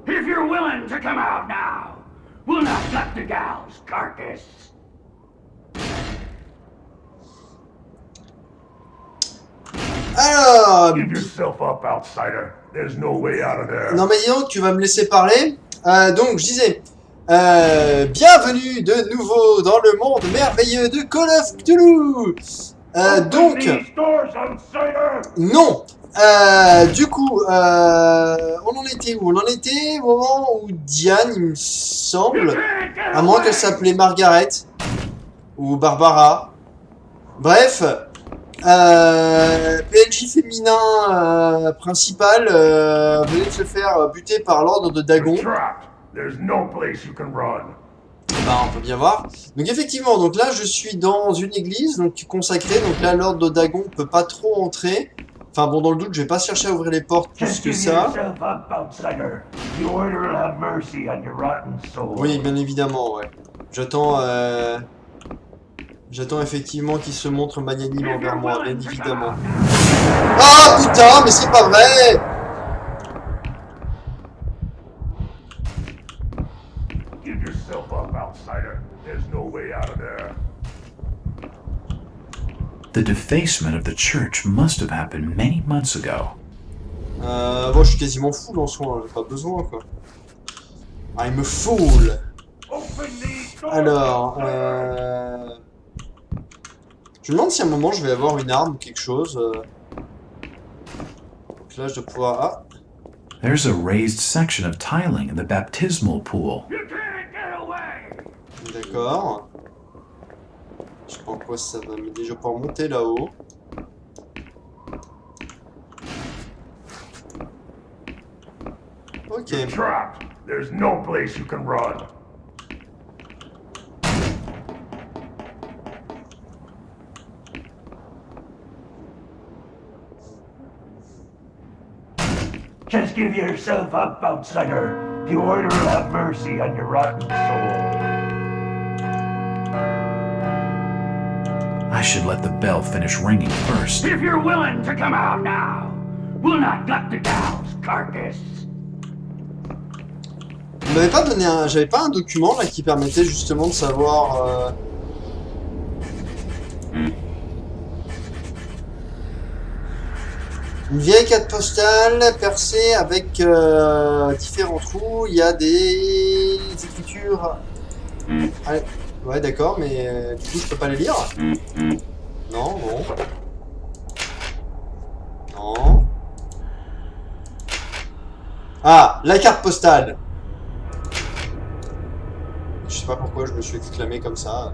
If you're willing to come out now, we'll not gut the gal's carcass. Alors... Give yourself up, outsider. There's no way out of there. Non mais dis donc, tu vas me laisser parler. Donc, je disais... bienvenue de nouveau dans le monde merveilleux de Call of Cthulhu. Donc... Non. Du coup, on en était où? On en était au moment où Diane, il me semble, à moins qu'elle s'appelait Margaret ou Barbara. Bref, PNJ féminin principal venait de se faire buter par l'ordre de Dagon. Bah, on peut bien voir. Donc effectivement, donc là je suis dans une église donc consacrée. Donc là l'ordre de Dagon peut pas trop entrer. Enfin bon, dans le doute, je vais pas chercher à ouvrir les portes plus que ça. Oui, bien évidemment, ouais. J'attends effectivement qu'il se montre magnanime envers moi, bien évidemment. Ah putain, mais c'est pas vrai! The defacement of the church must have happened many months ago. Bon, je suis quasiment full en soi, j'ai pas besoin, quoi. I'm a fool! Alors, je me demande si à un moment je vais avoir une arme ou quelque chose. Donc là, je dois pouvoir... Ah! There's a raised section of tiling in the baptismal pool. D'accord. Je sais pas en quoi ça va m'aider. Je vais pouvoir monter là-haut. Ok. There's no place you can run. Just give yourself up, outsider. The Order will have mercy on your rotten soul. I should let the bell finish ringing first. If you're willing to come out now, we'll not gut the gal's carcass. On m'avait pas donné un... J'avais pas un document là qui permettait justement de savoir... Une vieille carte postale percée avec différents trous. Il y a des écritures... Allez. Ouais, d'accord, mais du coup, je peux pas les lire. Non, bon. Non. Ah, la carte postale. Je sais pas pourquoi je me suis exclamé comme ça.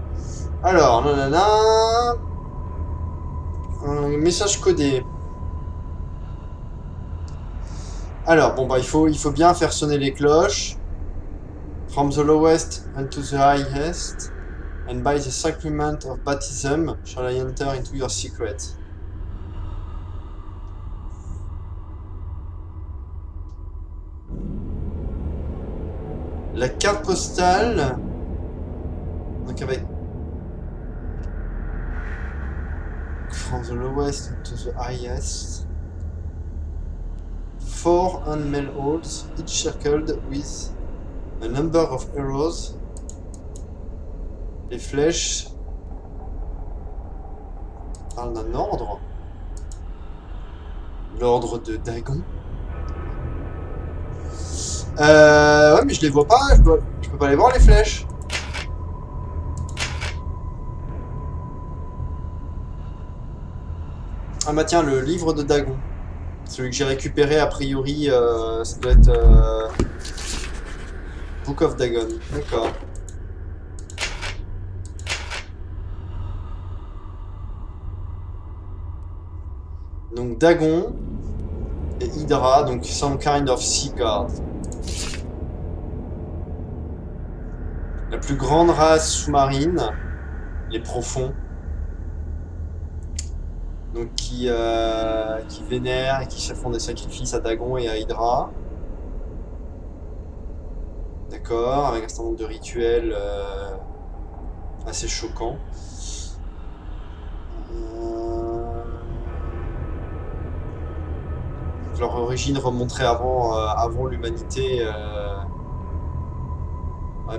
Alors, nanana. Un message codé. Alors, bon, bah, il faut bien faire sonner les cloches. From the lowest unto the highest, and by the sacrament of baptism shall I enter into your secret. La carte postale, donc avec from the lowest to the highest, 4 handmail holes, each circled with a number of arrows. Les flèches parlent d'un ordre. L'ordre de Dagon. Ouais, mais je les vois pas. Je peux pas les voir, les flèches. Ah bah tiens, le livre de Dagon. Celui que j'ai récupéré, a priori, ça doit être... Book of Dagon, d'accord. Donc Dagon et Hydra, donc some kind of sea god. La plus grande race sous-marine, les profonds. Donc qui vénèrent et qui se font des sacrifices à Dagon et à Hydra. D'accord, avec un certain nombre de rituels assez choquants. Donc leur origine remonterait avant l'humanité,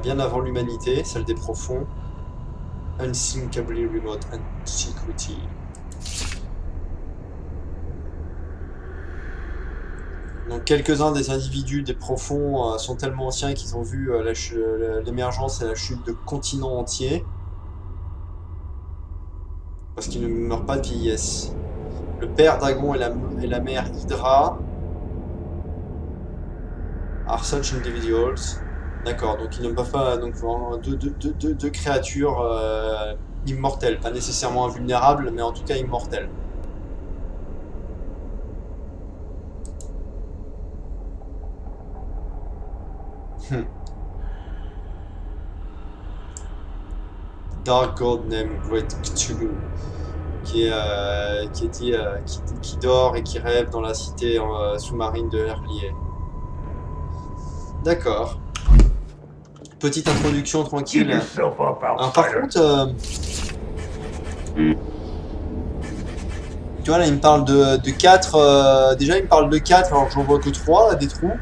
bien avant l'humanité, celle des profonds. Unsinkably remote antiquity. Donc quelques-uns des individus des profonds sont tellement anciens qu'ils ont vu l'émergence et la chute de continents entiers. Parce qu'ils ne meurent pas de vieillesse. Le père dragon et la mère Hydra are such individuals. D'accord, donc ils ne peuvent pas. Donc deux créatures immortelles. Pas nécessairement invulnérables, mais en tout cas immortelles. Dark God named Great Cthulhu, qui dort et qui rêve dans la cité sous-marine de Herlier. D'accord. Petite introduction Give tranquille. yourself up, Alors par outsider. contre, tu vois là il me parle de 4, déjà il me parle de 4 alors que j'en vois que 3 des trous.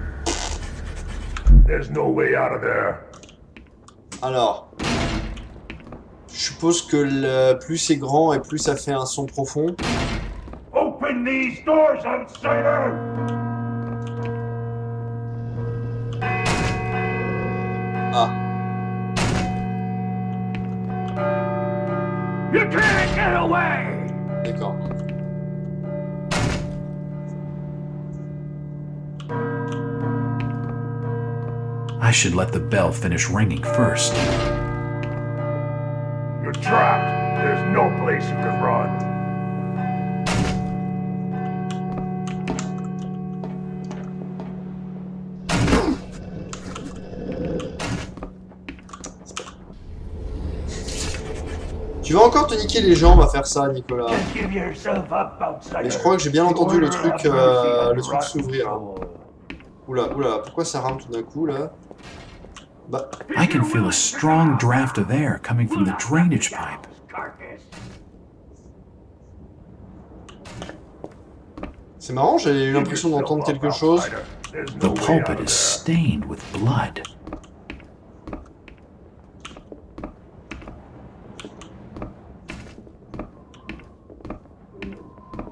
There's no way out of there. Alors, je suppose que plus c'est grand et plus ça fait un son profond. Open these doors, outsider! Ah, You can't get away! d'accord. I should let the bell finish ringing first. You're trapped. There's no place you can run. Tu vas encore te niquer les jambes à faire ça, Nicolas. Just give yourself up, outsider. Mais je crois que j'ai bien entendu le The truc, order of mercy le truc rotten s'ouvrir. soul. Oula, pourquoi ça rame tout d'un coup là? Bah, I can feel a strong draft of air coming from the drainage pipe. Carcass. c'est marrant, j'ai eu l'impression d'entendre quelque chose. There's The no way out pulpit of is there. stained with blood.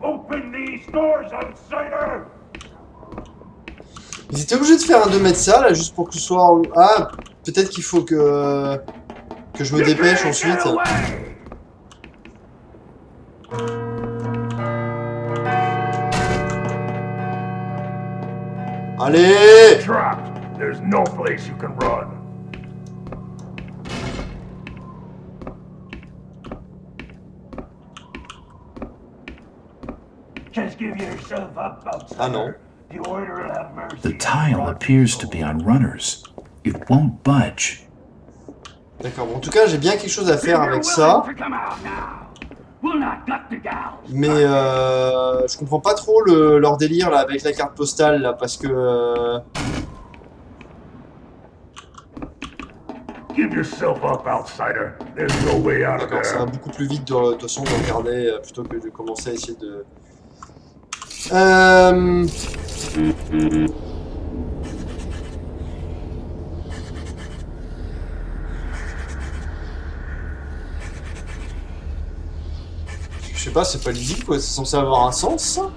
Open these doors, outsider! Ils étaient obligés de faire un 2 mètres ça là juste pour que ce soit. Ah, peut-être qu'il faut que je me You dépêche can't ensuite. get away! Allez! Trapped. There's no place you can run. Just give yourself up, outsider. Ah non. The order will have mercy. The tile appears to be on runners. It won't budge. D'accord, bon, en tout cas j'ai bien quelque chose à faire avec ça. Mais je comprends pas trop leur délire là avec la carte postale là parce que Give yourself up, outsider. There's no way out of d'accord, ça va there. beaucoup plus vite de toute façon de regarder plutôt que de commencer à essayer de. Je sais pas, c'est pas lisible quoi, c'est censé avoir un sens ça?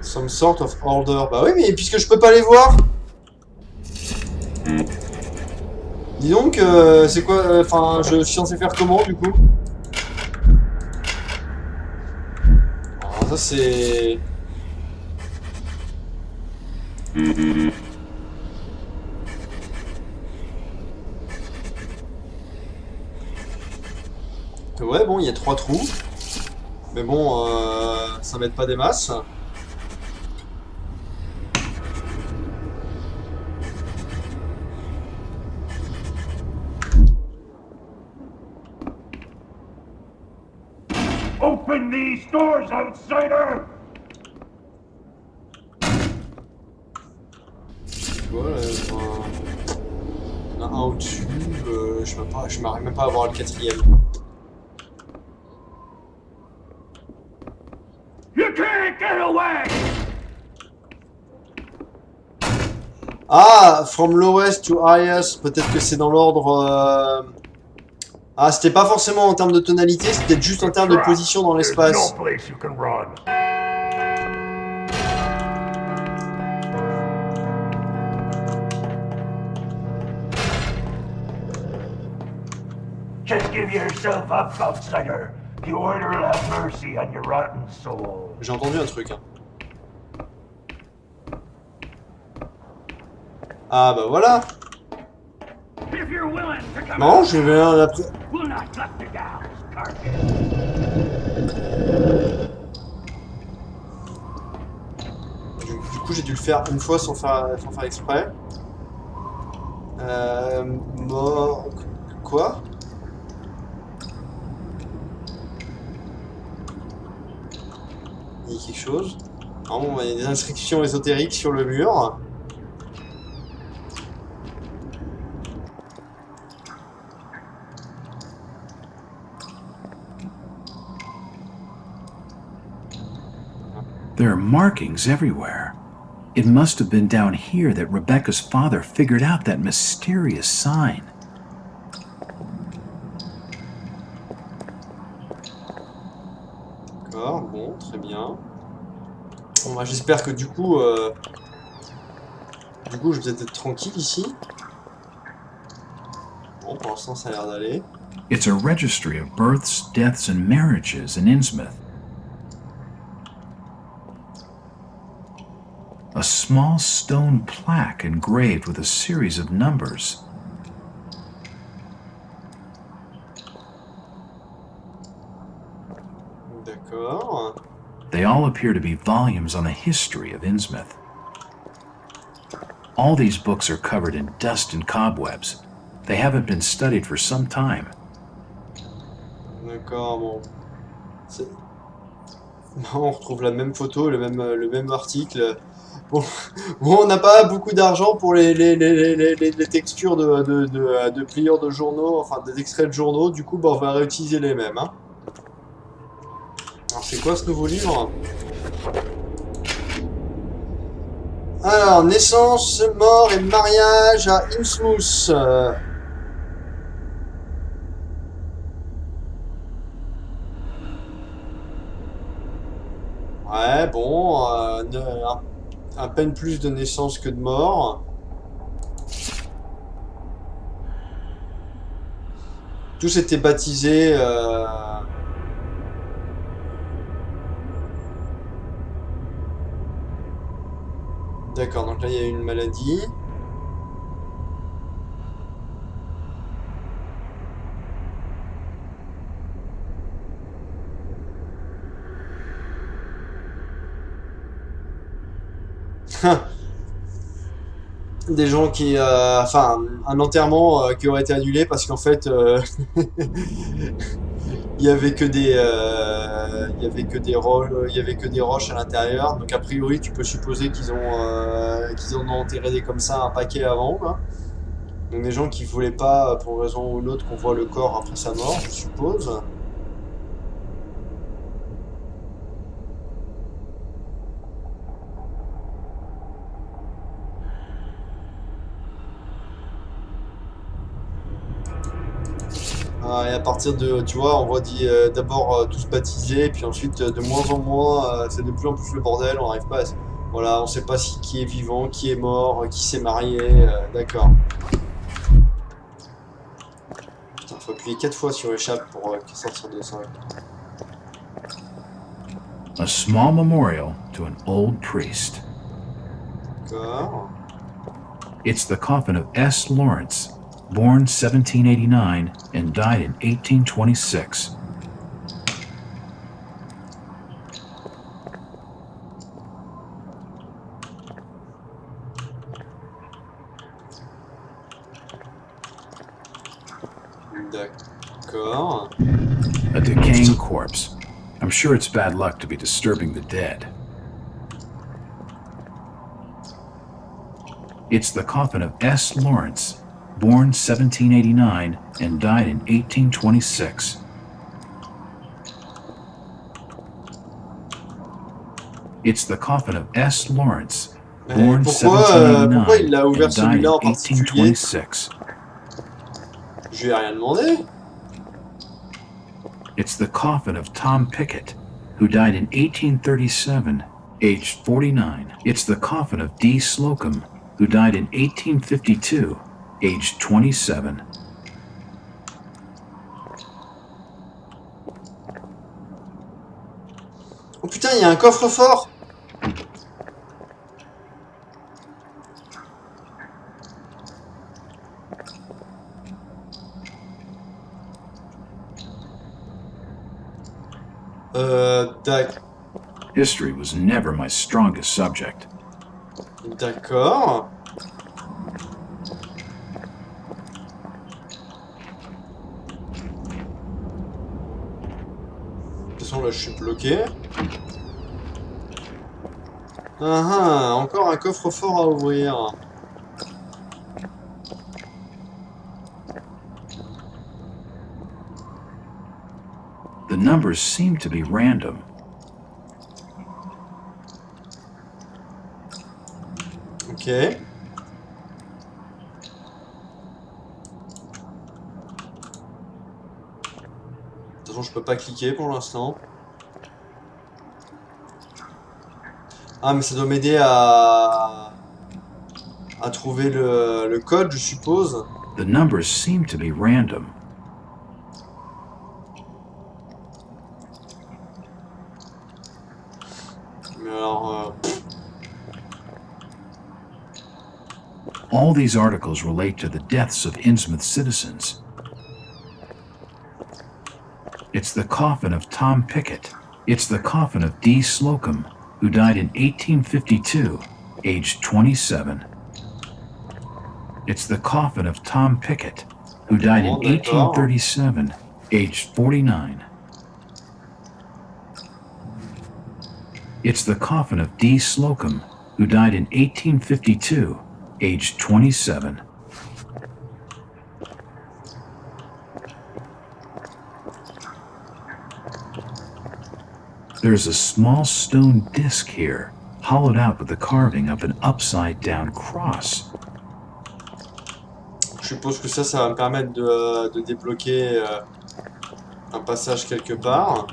Some sort of order. Bah oui, mais puisque je peux pas les voir. Dis donc, c'est quoi? Enfin, je suis censé faire comment du coup? Alors ça c'est. Ouais, bon, il y a 3 trous. Mais bon, ça m'aide pas des masses. Open these doors, outsider! Voilà, il y en a un au-dessus, je m'arrive même pas à voir le quatrième. You can't get away! Ah, from lowest to highest, peut-être que c'est dans l'ordre... Ah, c'était pas forcément en termes de tonalité, c'était peut-être juste en termes de position dans There's l'espace. no place you can run. Just give yourself up, outsider. The order will have mercy on your rotten soul. J'ai entendu un truc. Hein. Ah bah voilà. If you're willing to come Non, out, je vais après. we'll not cut you down, carcass. Du coup, j'ai dû le faire une fois sans faire exprès. Mort. Quoi? Il y a quelque chose. Non, bon, il y a des inscriptions ésotériques sur le mur. There are markings everywhere. It must have been down here that Rebecca's father figured out that mysterious sign. D'accord, bon, très bien. Bon, bah, j'espère que du coup, je vais peut-être être tranquille ici. Bon, pour l'instant, ça a l'air d'aller. It's a registry of births, deaths, and marriages in Innsmouth. A small stone plaque engraved with a series of numbers. D'accord. They all appear to be volumes on the history of Innsmouth. All these books are covered in dust and cobwebs. They haven't been studied for some time. D'accord, bon. On retrouve la même photo, le même article. Bon, on n'a pas beaucoup d'argent pour les textures de plieurs de journaux, enfin des extraits de journaux, du coup bah, on va réutiliser les mêmes. Hein. Alors c'est quoi ce nouveau livre? Alors, naissance, mort et mariage à Innsmouth. Ouais, bon, à peine plus de naissance que de mort. Tous étaient baptisés. D'accord, donc là il y a une maladie. Des gens qui, enfin, un enterrement qui aurait été annulé parce qu'en fait, il y avait que des roches à l'intérieur. Donc a priori, tu peux supposer qu'ils en ont enterré des comme ça un paquet avant. Quoi. Donc des gens qui voulaient pas, pour une raison ou une autre, qu'on voit le corps après sa mort, je suppose. Et à partir de, tu vois, on voit d'abord tous baptisés, puis ensuite de moins en moins, c'est de plus en plus le bordel, on n'arrive pas à... Voilà, on sait pas qui est vivant, qui est mort, qui s'est marié, d'accord. Putain, faut appuyer 4 fois sur échappe pour sortir de ça. A small memorial to an old priest. D'accord. It's the coffin of S. Lawrence, born 1789 and died in 1826. D'accord. A decaying corpse. I'm I'm sure it's bad luck to be disturbing the dead. It's the coffin of S. Lawrence, born 1789 and died in 1826. It's the coffin of S. Lawrence, born Pourquoi il 1789 l'a ouvert and died in celui-là en particulier? 1826. Je lui ai rien demandé. It's the coffin of Tom Pickett, who died in 1837, aged 49. It's the coffin of D. Slocum, who died in 1852, aged 27. Oh putain, il y a un coffre-fort. History was never my strongest subject. D'accord. De toute façon, là, je suis bloqué. Ah, encore un coffre-fort à ouvrir. The numbers seem to be random. Ok. De toute façon, je peux pas cliquer pour l'instant. Ah, mais ça doit m'aider à trouver le code, je suppose. The numbers seem to be random. Mais alors... All these articles relate to the deaths of Innsmouth citizens. It's the coffin of Tom Pickett. It's the coffin of D. Slocum, who died in 1852, aged 27. It's the coffin of Tom Pickett, who died in 1837, aged 49. It's the coffin of D. Slocum, who died in 1852, aged 27. There's a small stone disc here, hollowed out with the carving of an upside-down cross. Je suppose que ça va me permettre de débloquer un passage quelque part.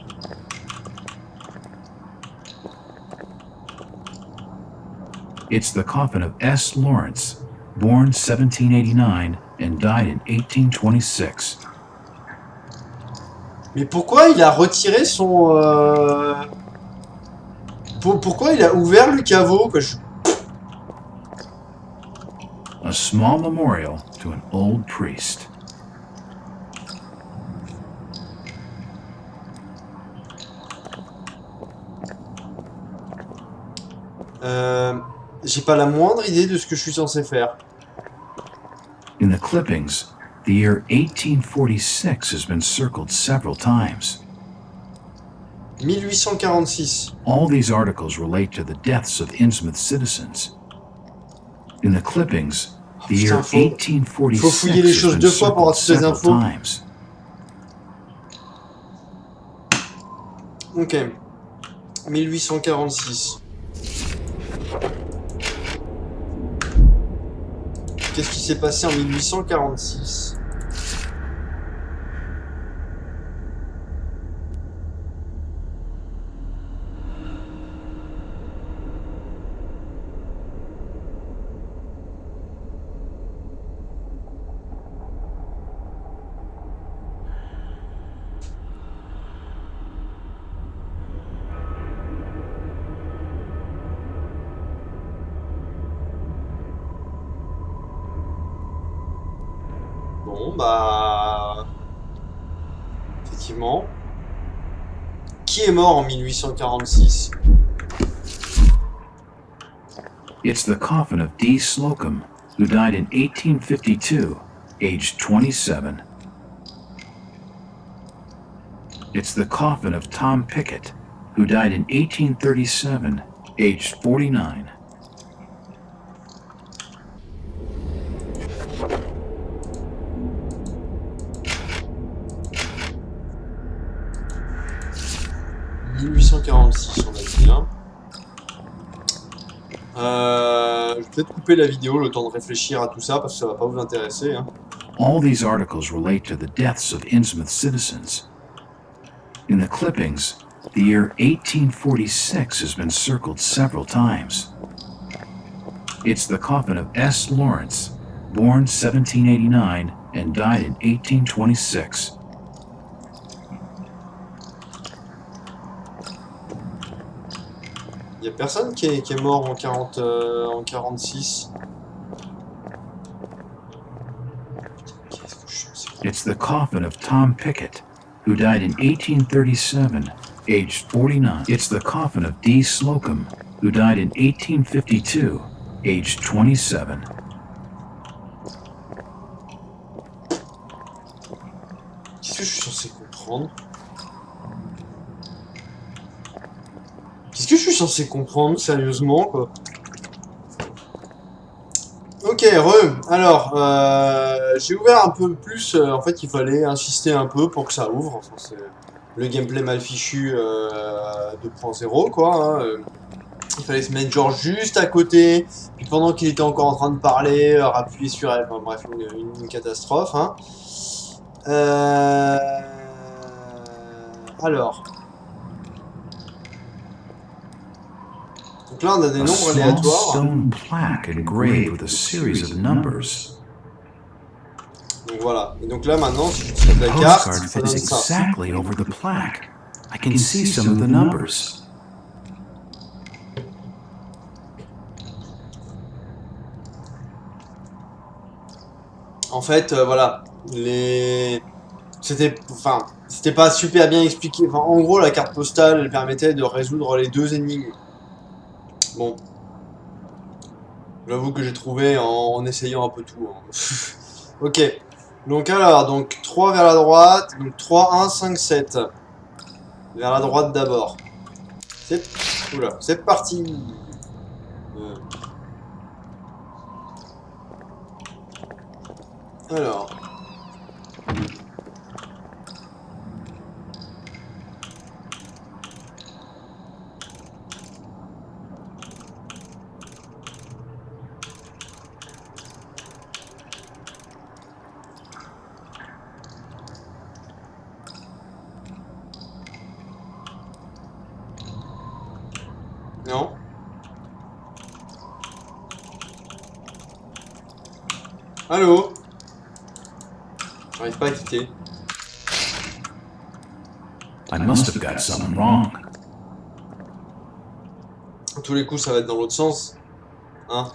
It's the coffin of S. Lawrence, born 1789 and died in 1826. Mais pourquoi il a retiré son... Pourquoi il a ouvert le caveau quoi, A small memorial to an old priest. J'ai pas la moindre idée de ce que je suis censé faire. In the clippings, the year 1846 has been circled several times. 1846. All these articles relate to the deaths of Innsmouth citizens. In the clippings, the year Putain, faut fouiller les 1846 has choses been deux fois pour avoir circled toutes les several infos. times. Ok. 1846. Qu'est-ce qui s'est passé en 1846? Bon, bah... Effectivement. Qui est mort en 1846? It's the coffin of D. Slocum, who died in 1852, aged 27. It's the coffin of Tom Pickett, who died in 1837, aged 49. « 1846 » on a dit, hein. Je vais peut-être couper la vidéo, le temps de réfléchir à tout ça, parce que ça va pas vous intéresser, hein. All these articles relate to the deaths of Innsmouth citizens. In the clippings, the year 1846 has been circled several times. It's the coffin of S. Lawrence, born 1789 and died in 1826. Il y a personne qui est mort en 46. It's the coffin of Tom Pickett, who died in 1837, aged 49. It's the coffin of D. Slocum, who died in 1852, aged 27. Qu'est-ce que je suis censé comprendre? Qu'est-ce que je suis censé comprendre, sérieusement, quoi? Ok, alors, j'ai ouvert un peu plus, en fait, il fallait insister un peu pour que ça ouvre, enfin, c'est le gameplay mal fichu 2.0, quoi, hein. Il fallait se mettre genre juste à côté, puis pendant qu'il était encore en train de parler, appuyer sur elle, enfin, bref, une catastrophe, hein. Alors... Donc là, on a des A nombres small aléatoires. stone plaque engraved with a series of numbers. Donc voilà. Et donc là, maintenant, si j'utilise la carte, Postcard ça donne fits ça. exactly over the plaque. I can see some of the numbers. En fait, voilà. C'était pas super bien expliqué. Enfin, en gros, la carte postale, elle permettait de résoudre les deux énigmes. Bon. J'avoue que j'ai trouvé en essayant un peu tout, hein. Ok. Donc alors, donc 3 vers la droite. Donc 3, 1, 5, 7. Vers la droite d'abord. C'est parti. Alors. Non. Allô? J'arrive pas à quitter. I must have got something wrong. À tous les coups, ça va être dans l'autre sens. 1.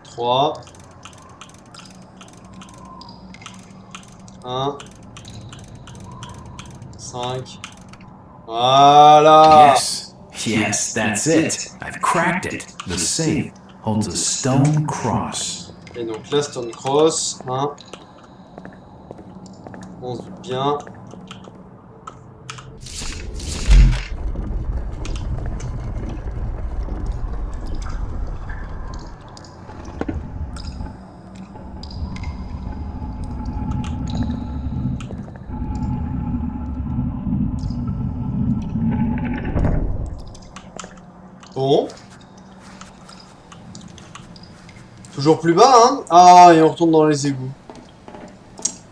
3. 1. 5. Voilà. Yes, that's it. I've cracked it. The safe holds a stone cross. Et donc là, Stone Cross. 1. On se doute bien. Bon. Toujours plus bas, hein? Ah, et on retourne dans les égouts.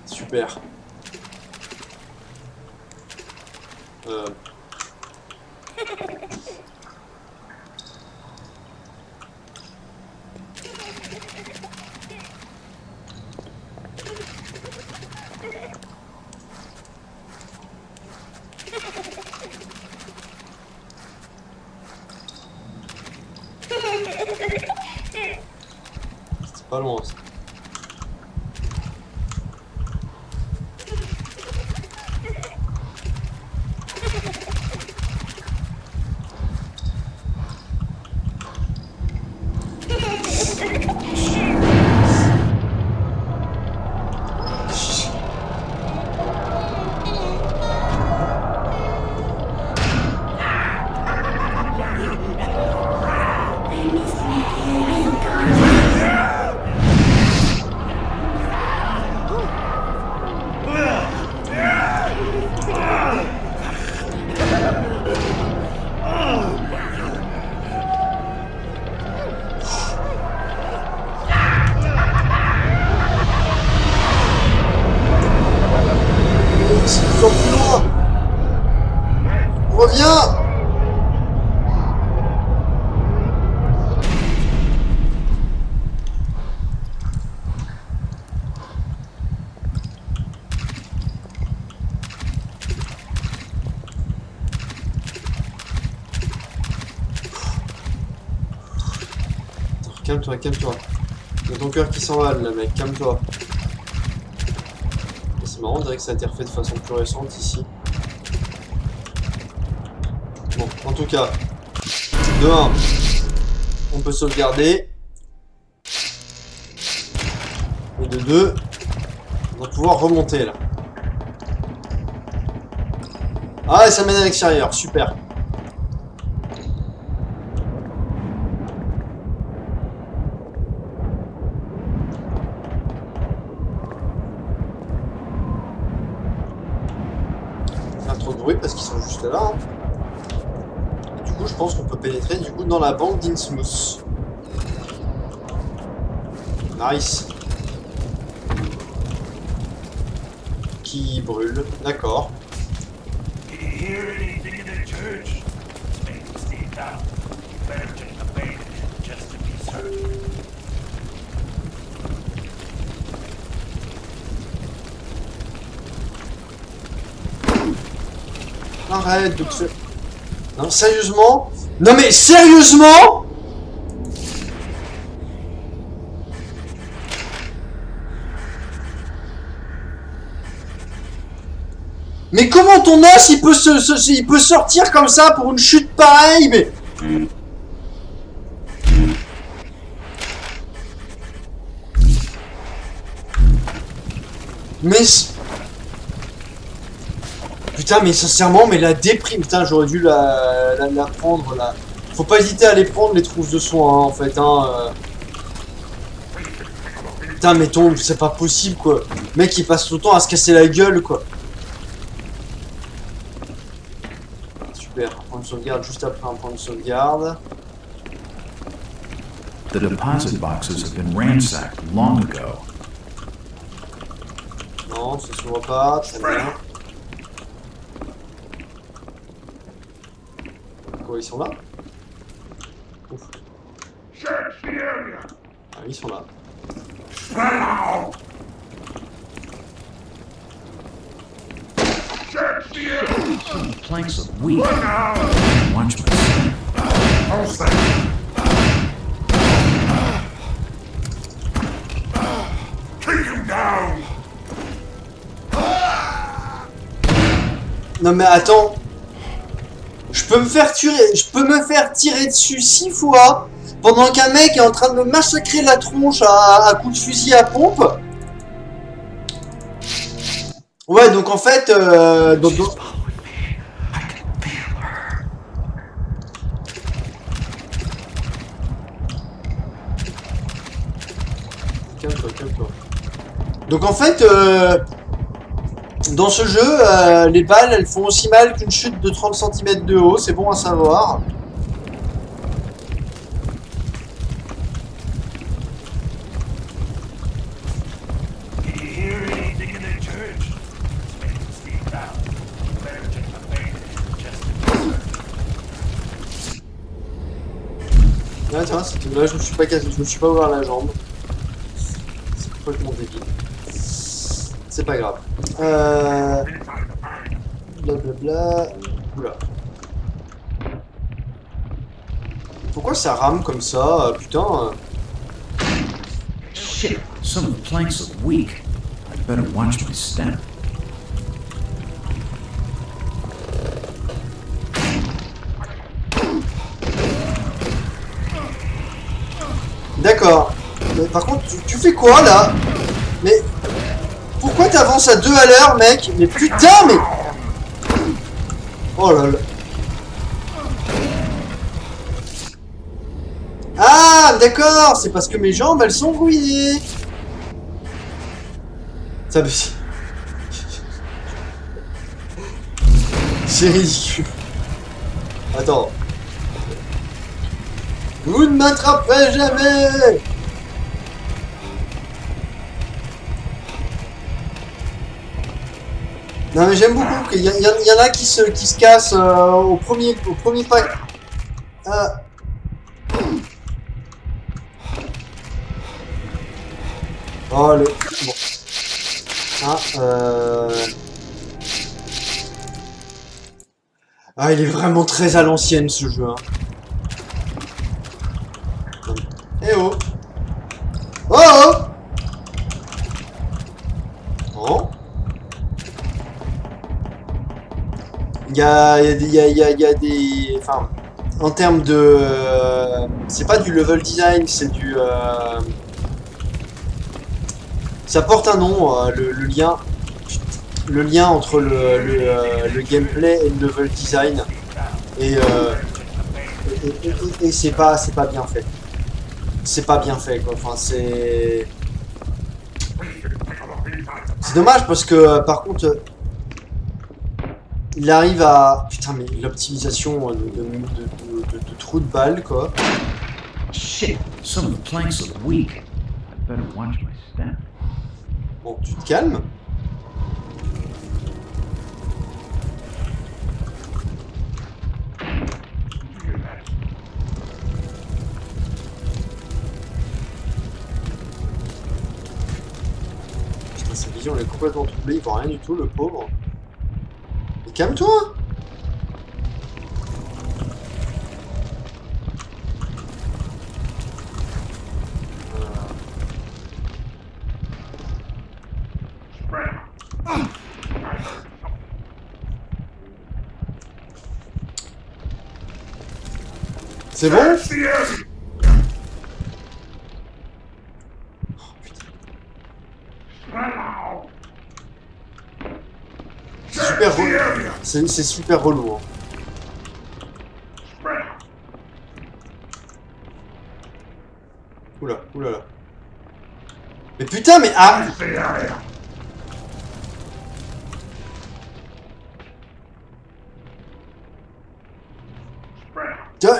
Super. C'est pas loin, ça. Calme-toi, calme-toi. Il y a ton cœur qui s'envole, là, mec. Calme-toi. C'est marrant, on dirait que ça a été refait de façon plus récente ici. Bon, en tout cas, de 1, on peut sauvegarder. Et de 2, on va pouvoir remonter là. Ah, et ça mène à l'extérieur, super. Faire trop de bruit parce qu'ils sont juste là. Hein. Du coup, je pense qu'on peut pénétrer du coup dans la banque d'Innsmouth. Nice. Qui brûle, d'accord. Do you hear anything in the church? It's making Steve down. You better take the bait just to be certain. Arrête de te faire... Non, sérieusement? Non mais sérieusement? Mais comment ton os il peut il peut sortir comme ça pour une chute pareille? Mais putain, mais sincèrement, mais la déprime, putain, j'aurais dû la prendre là. Faut pas hésiter à les prendre les trousses de soins hein, en fait hein. Putain mais ton, c'est pas possible quoi. Le mec il passe tout le temps à se casser la gueule quoi. Super, un point de sauvegarde juste après un point de sauvegarde. The deposit boxes have been ransacked long ago. Non, ça s'ouvre pas, très bien. Quoi, ils sont là? Ouf. Ah, ils sont là. Planks of wheat. Watch me. Take him down! Non mais attends. Je peux me faire tirer dessus 6 fois pendant qu'un mec est en train de me massacrer la tronche à coups de fusil à pompe. Ouais, donc en fait, calme-toi, calme-toi. Donc en fait, dans ce jeu, les balles, elles font aussi mal qu'une chute de 30 cm de haut, c'est bon à savoir. Ouais, tiens, là je me suis pas cassé, je me suis pas ouvert la jambe. C'est complètement débile. C'est pas grave. Blablabla. Oula. Pourquoi ça rame comme ça? Putain. Shit, some of the planks are weak. I better watch my step. D'accord. Mais par contre, tu fais quoi là? Mais pourquoi t'avances à 2 à l'heure, mec? Mais putain, mais... Oh là là. Ah, d'accord, c'est parce que mes jambes, elles sont ruinées. Ça me... C'est ridicule. Attends. Vous ne m'attraperez jamais! Non mais j'aime beaucoup qu'il y en a qui se cassent au premier pas. Oh le... Bon. Ah, il est vraiment très à l'ancienne ce jeu. Hein. Eh oh. Oh oh. Bon. Il y a des... Enfin, en termes de... c'est pas du level design, c'est du... ça porte un nom, le lien. Le lien entre le gameplay et le level design. Et c'est pas bien fait. C'est pas bien fait, quoi. Enfin, c'est dommage parce que, par contre, il arrive à... Putain, mais l'optimisation de trous de balles, quoi. Shit, some of the planks look weak. I better watch my step. Bon, tu te calmes. Putain, sa vision, elle est complètement troublée, il voit rien du tout, le pauvre. Mais calme-toi! C'est bon? C'est super relou. C'est super relou. Hein. Oula, oula là. Mais putain, mais ah!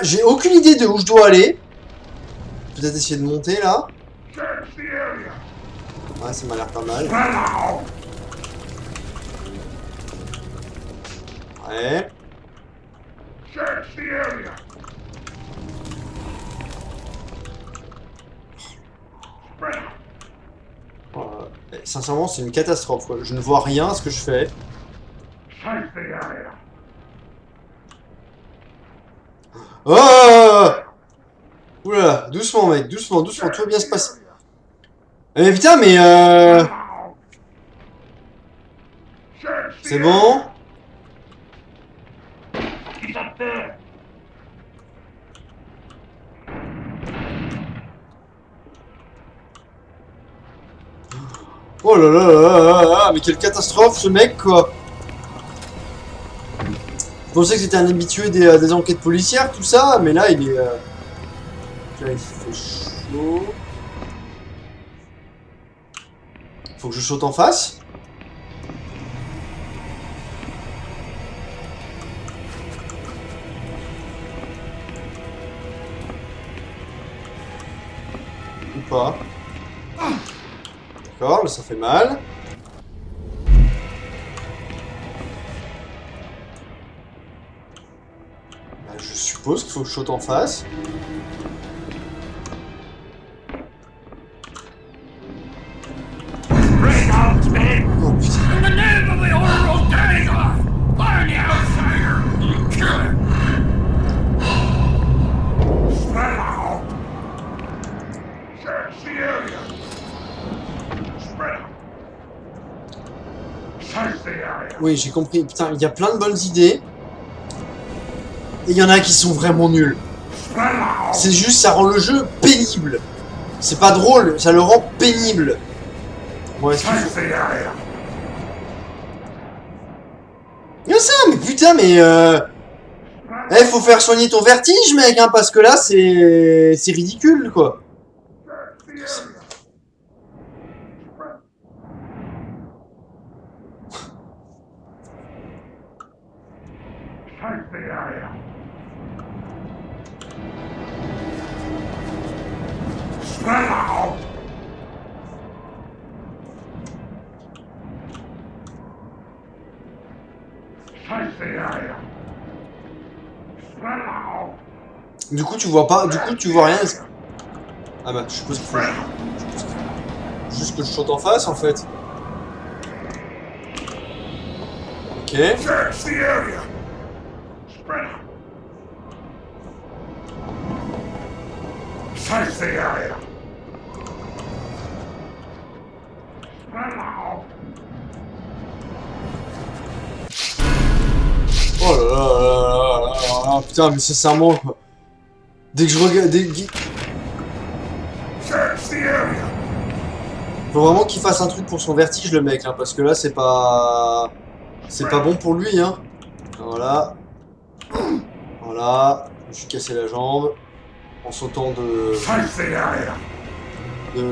J'ai aucune idée de où je dois aller. Peut-être essayer de monter là. Ouais, ça m'a l'air pas mal. Ouais. Sincèrement, c'est une catastrophe, quoi. Je ne vois rien à ce que je fais. Oh! Oula, doucement, mec, doucement, doucement, tout va bien se passer. Mais putain, mais c'est bon? Oh là là là là là, mais quelle catastrophe ce mec, quoi. Je pensais que c'était un habitué des enquêtes policières, tout ça, mais là il est... Là il fait chaud. Faut que je saute en face. Ou pas. D'accord, là ça fait mal. Bah, je suppose qu'il faut que je saute en face. Oh putain. Oui, j'ai compris. Putain, il y a plein de bonnes idées. Et il y en a qui sont vraiment nuls. C'est juste, ça rend le jeu pénible. C'est pas drôle, ça le rend pénible. Bon, est-ce qu'il faut... Il y a ça, mais putain, mais faut faire soigner ton vertige, mec, hein, parce que là, c'est ridicule, quoi. Du coup, tu vois pas, du coup, tu vois rien. Ah bah, je suppose qu'il faut juste que je saute en face, en fait. Ok. Search the area. Spread out. Oh là là là là là là, putain, mais sincèrement, quoi. Dès que je regarde... Search the area. Faut vraiment qu'il fasse un truc pour son vertige, le mec, hein, parce que là, c'est pas... C'est pas bon pour lui, hein. Voilà. Voilà. Je me suis cassé la jambe. En sautant Search the area.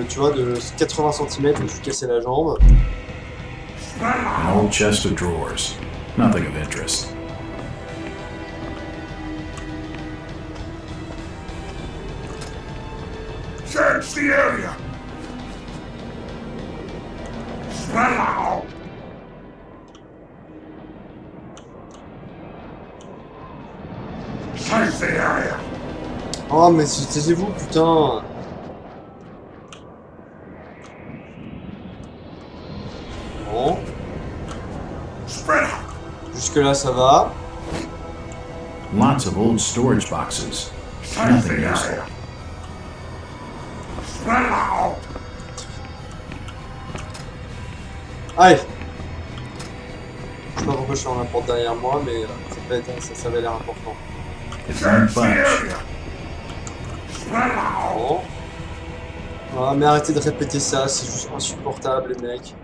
tu vois, de 80 cm, je me suis cassé la jambe. Spread out. An old chest of drawers. Nothing of interest. Search the area. Spread out. Search the area. Oh, mais taisez-vous, putain. Bon. Spread out. Jusque-là, ça va. Lots of old storage boxes. Search Nothing the useful. area. Spread out. Allez. Je sais pas pourquoi je suis en importe derrière moi, mais ça avait l'air important. It's one Search the bunch. area. Spread out. Bon. Ah, mais arrêtez de répéter ça, c'est juste insupportable, les mecs.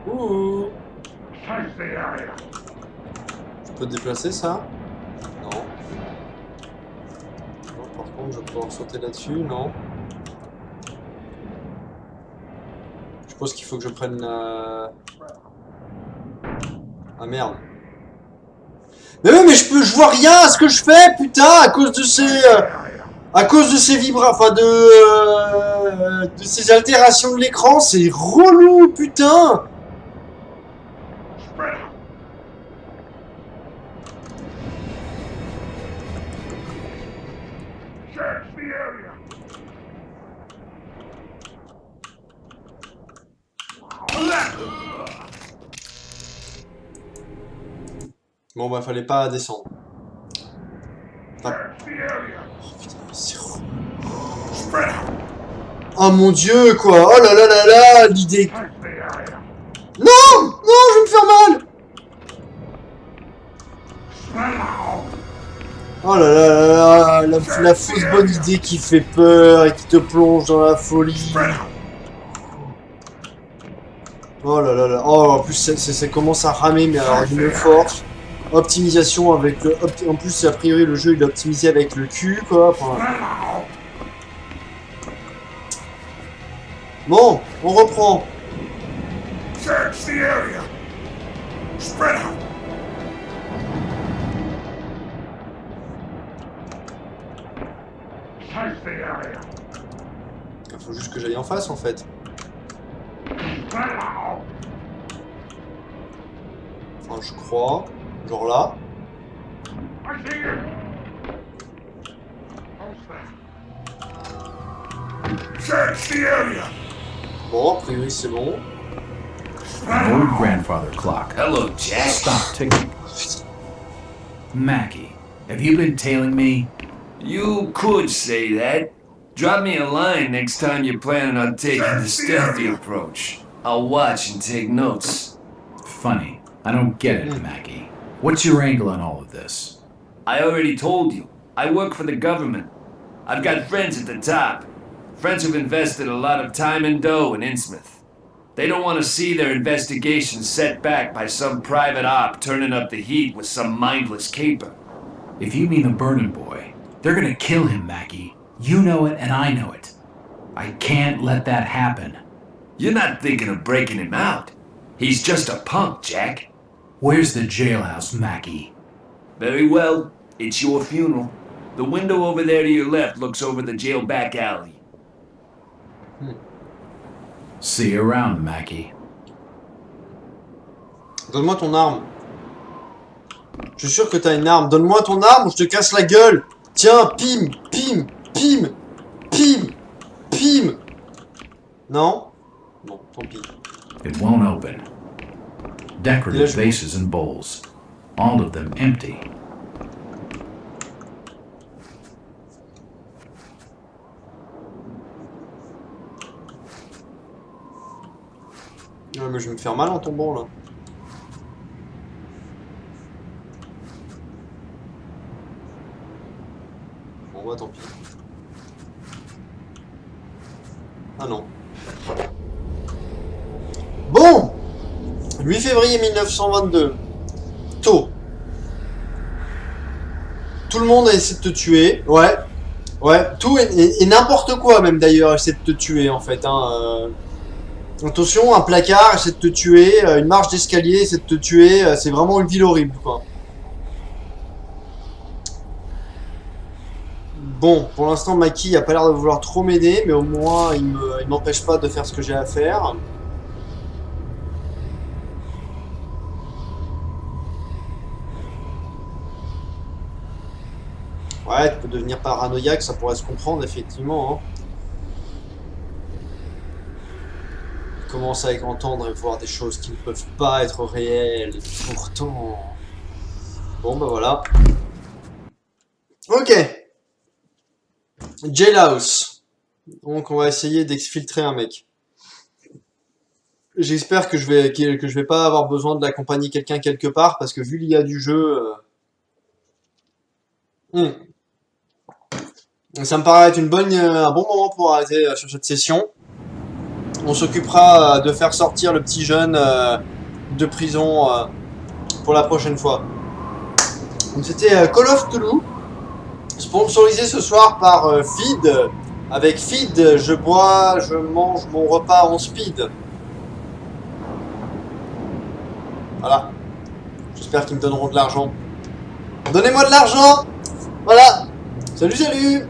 Ouh. Search the area. Je peux te déplacer ça? Non. Non, par contre, je peux pouvoir sauter là-dessus, non. Je pense qu'il faut que je prenne la... Ah merde. Mais oui, mais je vois rien à ce que je fais, putain, à cause de ces enfin de ces altérations de l'écran, c'est relou, putain. Spread out. Search the area. Bon bah fallait pas descendre. Search the area. Oh putain, c'est relou. Spread out. Oh mon dieu, quoi. Oh là là là là, l'idée. Search the area. Non, non, je vais me faire mal. Spread out. Oh là là là là, la fausse bonne idée qui fait peur et qui te plonge dans la folie. Spread out. Oh là là là, oh en plus ça commence à ramer, mais alors d'une force. Optimisation avec le... En plus, a priori, le jeu il est optimisé avec le cul, quoi. Enfin, Spread out. bon, on reprend. Search the area. Spread out. Search the area. Il faut juste que j'aille en face, en fait. Spread out. Enfin, je crois. Genre là. I see you. How's that? Search the area. Bon, a priori, c'est bon. An old grandfather clock. Hello, Jack. Stop ticking. Mackie, have you been tailing me? You could say that. Drop me a line next time you're planning on taking the stealthy approach. I'll watch and take notes. Funny. I don't get it, Mackie. What's your angle on all of this? I already told you. I work for the government. I've got friends at the top. Friends who've invested a lot of time and dough in Innsmouth. They don't want to see their investigation set back by some private op turning up the heat with some mindless caper. If you mean the Burning Boy, they're gonna kill him, Mackie. You know it and I know it. I can't let that happen. You're not thinking of breaking him out. He's just a punk, Jack. Where's the jailhouse, Mackie? Very well. It's your funeral. The window over there to your left looks over the jail back alley. See you around, Mackie. Donne-moi ton arme. Je suis sûr que t'as une arme. Donne-moi ton arme ou je te casse la gueule. Tiens, pim, pim, pim, pim. pis. Non? Bon, tant pis. It won't open. Decorative vases and bowls, all of them empty. Ouais, mais je vais me faire mal en tombant là. Bon bah tant pis. Ah non. Bon 8 février 1922. Tôt. Tout le monde a essayé de te tuer. Ouais. Ouais. Tout et n'importe quoi même d'ailleurs essaie de te tuer en fait. Hein. Attention, un placard essaie de te tuer. Une marche d'escalier essaie de te tuer. C'est vraiment une ville horrible quoi. Bon, pour l'instant, Maki a pas l'air de vouloir trop m'aider, mais au moins, il m'empêche pas de faire ce que j'ai à faire. Ouais, tu peux devenir paranoïaque, ça pourrait se comprendre, effectivement. Hein. Il commence à entendre et voir des choses qui ne peuvent pas être réelles. Pourtant... Bon, bah voilà. Ok. Jailhouse. Donc on va essayer d'exfiltrer un mec. J'espère que je vais pas avoir besoin d'accompagner quelqu'un quelque part parce que vu l'IA du jeu, ça me paraît être un bon moment pour arrêter sur cette session. On s'occupera de faire sortir le petit jeune de prison pour la prochaine fois. Donc c'était Call of Cthulhu. Sponsorisé ce soir par Feed. Avec Feed, je mange mon repas en speed. Voilà. J'espère qu'ils me donneront de l'argent. Donnez-moi de l'argent. Voilà. Salut, salut.